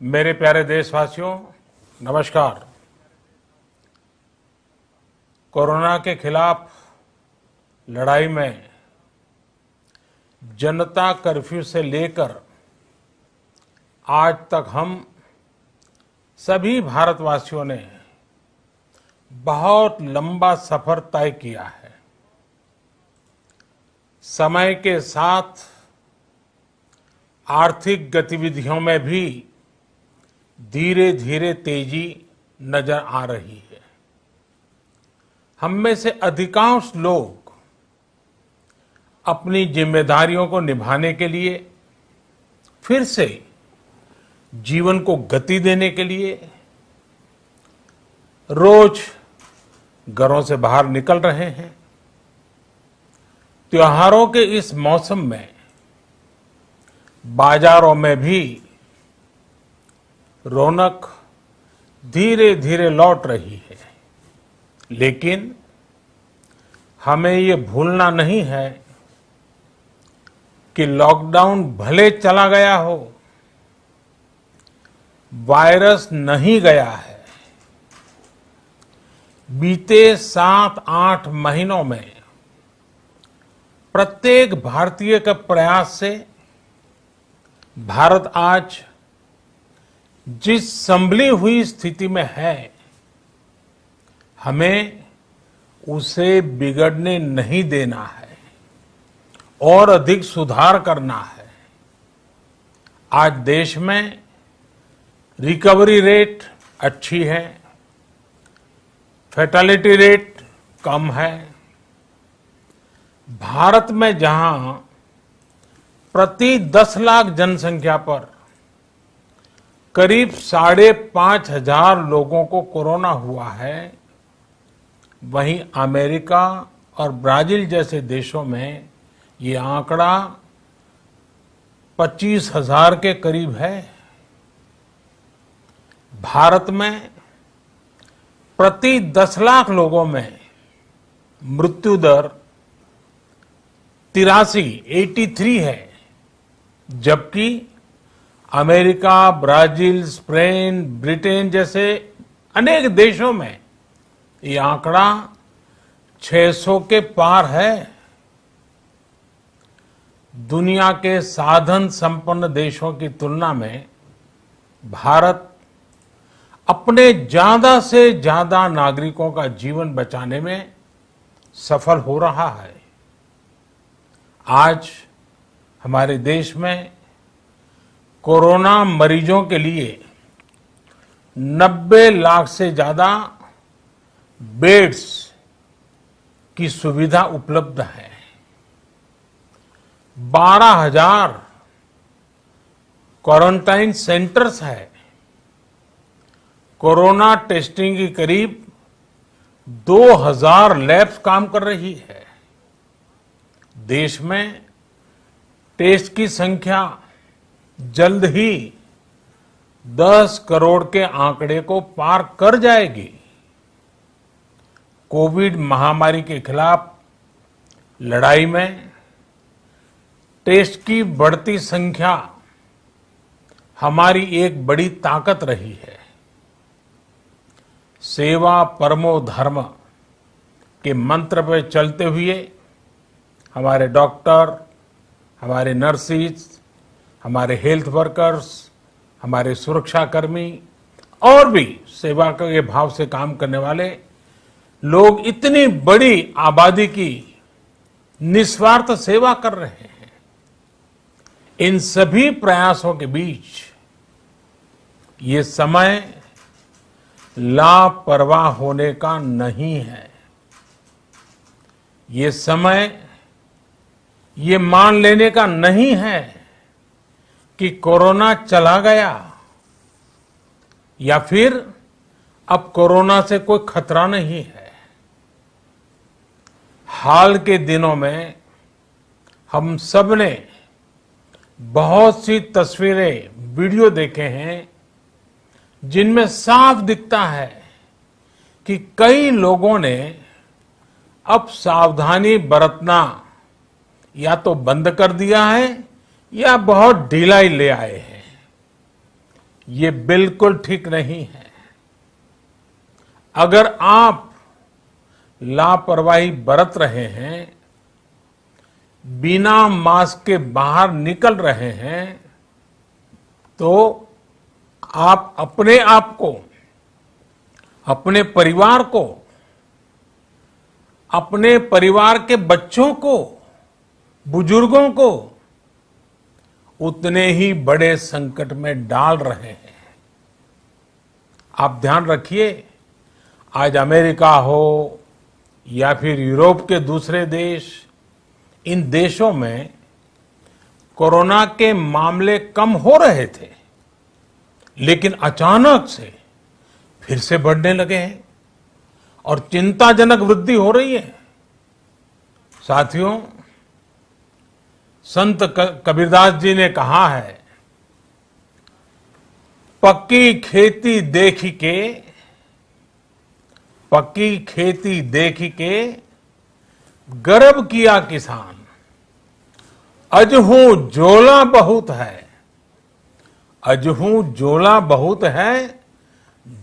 मेरे प्यारे देशवासियों, नमस्कार। कोरोना के खिलाफ लड़ाई में जनता कर्फ्यू से लेकर आज तक हम सभी भारतवासियों ने बहुत लंबा सफर तय किया है। समय के साथ आर्थिक गतिविधियों में भी धीरे धीरे तेजी नजर आ रही है। हम में से अधिकांश लोग अपनी जिम्मेदारियों को निभाने के लिए, फिर से जीवन को गति देने के लिए रोज घरों से बाहर निकल रहे हैं। त्योहारों के इस मौसम में बाजारों में भी रौनक धीरे धीरे लौट रही है, लेकिन हमें ये भूलना नहीं है कि लॉकडाउन भले चला गया हो, वायरस नहीं गया है। बीते 7-8 महीनों में प्रत्येक भारतीय के प्रयास से भारत आज जिस संभली हुई स्थिति में है, हमें उसे बिगड़ने नहीं देना है और अधिक सुधार करना है। आज देश में रिकवरी रेट अच्छी है, फैटेलिटी रेट कम है। भारत में जहां प्रति 10 लाख जनसंख्या पर करीब 5,500 लोगों को कोरोना हुआ है, वहीं अमेरिका और ब्राजील जैसे देशों में ये आंकड़ा 25,000 के करीब है। भारत में प्रति 10 लाख लोगों में मृत्यु दर 83 है, जबकि अमेरिका, ब्राजील, स्पेन, ब्रिटेन जैसे अनेक देशों में ये आंकड़ा 600 के पार है। दुनिया के साधन संपन्न देशों की तुलना में भारत अपने ज्यादा से ज्यादा नागरिकों का जीवन बचाने में सफल हो रहा है। आज हमारे देश में कोरोना मरीजों के लिए 90 लाख से ज्यादा बेड्स की सुविधा उपलब्ध है। 12,000 क्वारंटाइन सेंटर्स है। कोरोना टेस्टिंग की करीब 2,000 लैब्स काम कर रही है। देश में टेस्ट की संख्या जल्द ही 10 करोड़ के आंकड़े को पार कर जाएगी। कोविड महामारी के खिलाफ लड़ाई में टेस्ट की बढ़ती संख्या हमारी एक बड़ी ताकत रही है। सेवा परमो धर्म के मंत्र पर चलते हुए हमारे डॉक्टर, हमारे नर्सिस, हमारे हेल्थ वर्कर्स, हमारे सुरक्षाकर्मी और भी सेवा के भाव से काम करने वाले लोग इतनी बड़ी आबादी की निस्वार्थ सेवा कर रहे हैं। इन सभी प्रयासों के बीच ये समय लापरवाह होने का नहीं है। ये समय ये मान लेने का नहीं है कि कोरोना चला गया या फिर अब कोरोना से कोई खतरा नहीं है। हाल के दिनों में हम सब ने बहुत सी तस्वीरें, वीडियो देखे हैं जिनमें साफ दिखता है कि कई लोगों ने अब सावधानी बरतना या तो बंद कर दिया है या बहुत ढिलाई ले आए हैं। ये बिल्कुल ठीक नहीं है। अगर आप लापरवाही बरत रहे हैं, बिना मास्क के बाहर निकल रहे हैं, तो आप अपने आप को, अपने परिवार को, अपने परिवार के बच्चों को, बुजुर्गों को उतने ही बड़े संकट में डाल रहे हैं। आप ध्यान रखिए, आज अमेरिका हो या फिर यूरोप के दूसरे देश, इन देशों में कोरोना के मामले कम हो रहे थे, लेकिन अचानक से फिर से बढ़ने लगे हैं और चिंताजनक वृद्धि हो रही है। साथियों, संत कबीरदास जी ने कहा है, पक्की खेती देख के गर्व किया किसान, अजहू जोला बहुत है,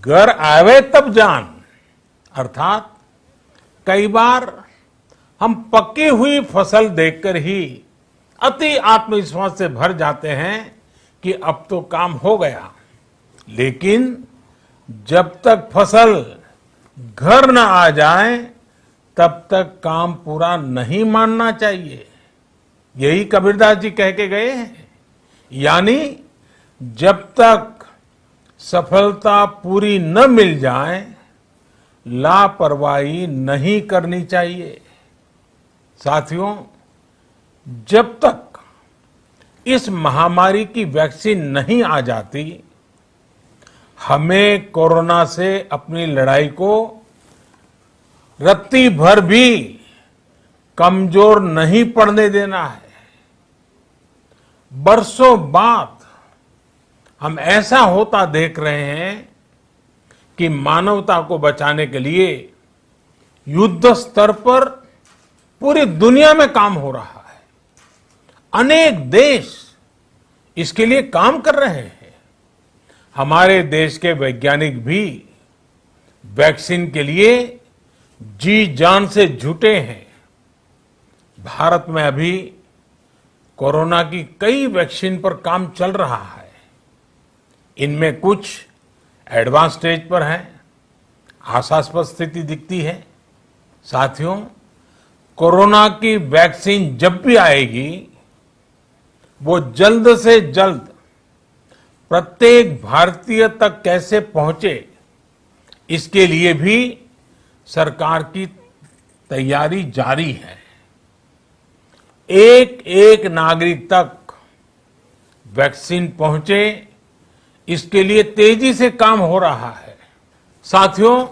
घर आवे तब जान। अर्थात कई बार हम पकी हुई फसल देखकर ही अति आत्मविश्वास से भर जाते हैं कि अब तो काम हो गया, लेकिन जब तक फसल घर न आ जाए तब तक काम पूरा नहीं मानना चाहिए। यही कबीरदास जी कह के गए हैं। यानी जब तक सफलता पूरी न मिल जाए, लापरवाही नहीं करनी चाहिए। साथियों, जब तक इस महामारी की वैक्सीन नहीं आ जाती, हमें कोरोना से अपनी लड़ाई को रत्ती भर भी कमजोर नहीं पड़ने देना है। बरसों बाद हम ऐसा होता देख रहे हैं कि मानवता को बचाने के लिए युद्ध स्तर पर पूरी दुनिया में काम हो रहा है। अनेक देश इसके लिए काम कर रहे हैं। हमारे देश के वैज्ञानिक भी वैक्सीन के लिए जी जान से जुटे हैं। भारत में अभी कोरोना की कई वैक्सीन पर काम चल रहा है। इनमें कुछ एडवांस स्टेज पर है, आशास्पद स्थिति दिखती है। साथियों, कोरोना की वैक्सीन जब भी आएगी, वो जल्द से जल्द प्रत्येक भारतीय तक कैसे पहुंचे, इसके लिए भी सरकार की तैयारी जारी है। एक एक नागरिक तक वैक्सीन पहुंचे, इसके लिए तेजी से काम हो रहा है। साथियों,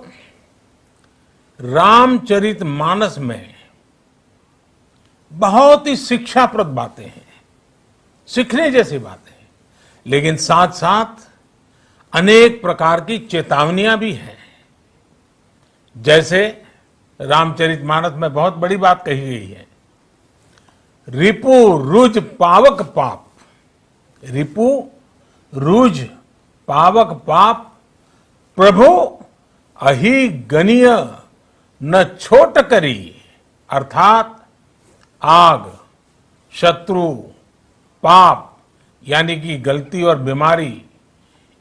रामचरितमानस में बहुत ही शिक्षाप्रद बातें हैं, सीखने जैसी बातें हैं, लेकिन साथ साथ अनेक प्रकार की चेतावनियां भी हैं। जैसे रामचरितमानस में बहुत बड़ी बात कही गई है, रिपु रुज पावक पाप। रिपु रुज पावक पाप, प्रभु अहि गनीय न छोट करी। अर्थात आग, शत्रु, पाप यानी कि गलती और बीमारी,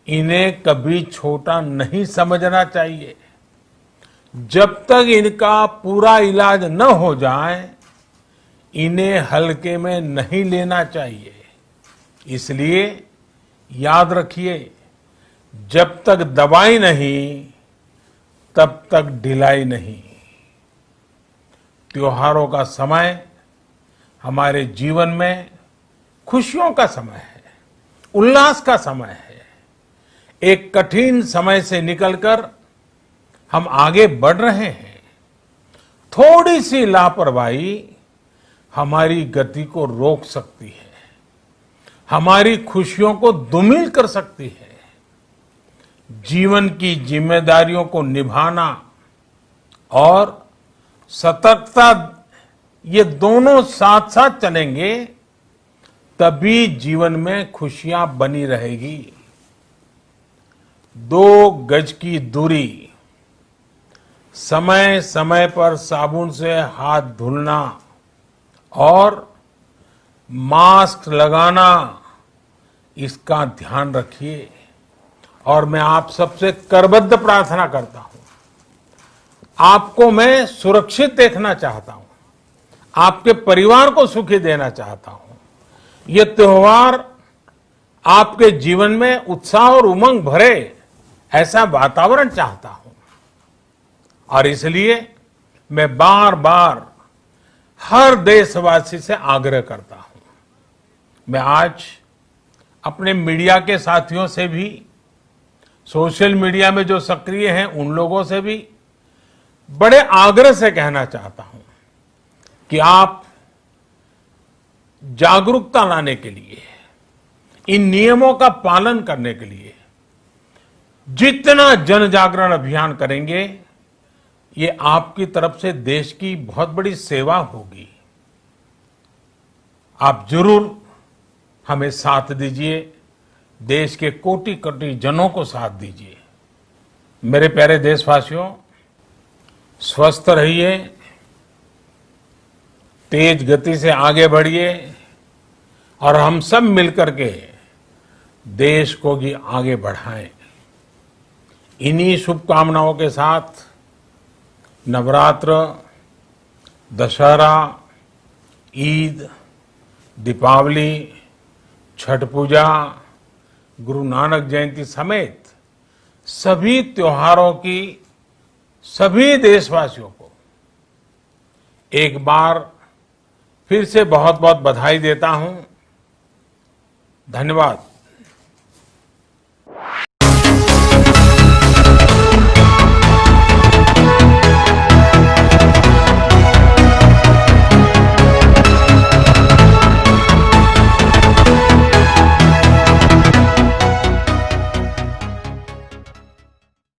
इन्हें कभी छोटा नहीं समझना चाहिए। जब तक इनका पूरा इलाज न हो जाए, इन्हें हल्के में नहीं लेना चाहिए। इसलिए याद रखिए, जब तक दवाई नहीं, तब तक ढिलाई नहीं। त्योहारों का समय हमारे जीवन में खुशियों का समय है, उल्लास का समय है। एक कठिन समय से निकलकर हम आगे बढ़ रहे हैं। थोड़ी सी लापरवाही हमारी गति को रोक सकती है, हमारी खुशियों को धूमिल कर सकती है। जीवन की जिम्मेदारियों को निभाना और सतर्कता, ये दोनों साथ साथ चलेंगे, तभी जीवन में खुशियां बनी रहेगी। 2 गज की दूरी, समय समय पर साबुन से हाथ धुलना और मास्क लगाना, इसका ध्यान रखिए। और मैं आप सबसे करबद्ध प्रार्थना करता हूं, आपको मैं सुरक्षित देखना चाहता हूं, आपके परिवार को सुखी देना चाहता हूं। ये त्योहार आपके जीवन में उत्साह और उमंग भरे ऐसा वातावरण चाहता हूं। और इसलिए मैं बार बार हर देशवासी से आग्रह करता हूं। मैं आज अपने मीडिया के साथियों से भी, सोशल मीडिया में जो सक्रिय हैं उन लोगों से भी बड़े आग्रह से कहना चाहता हूं कि आप जागरूकता लाने के लिए, इन नियमों का पालन करने के लिए जितना जन जागरण अभियान करेंगे, ये आपकी तरफ से देश की बहुत बड़ी सेवा होगी। आप जरूर हमें साथ दीजिए, देश के कोटि कोटि जनों को साथ दीजिए। मेरे प्यारे देशवासियों, स्वस्थ रहिए, तेज गति से आगे बढ़िए और हम सब मिलकर के देश को भी आगे बढ़ाएं। इन्हीं शुभकामनाओं के साथ नवरात्र, दशहरा, ईद, दीपावली, छठ पूजा, गुरु नानक जयंती समेत सभी त्योहारों की सभी देशवासियों को एक बार फिर से बहुत बहुत बधाई देता हूं। धन्यवाद।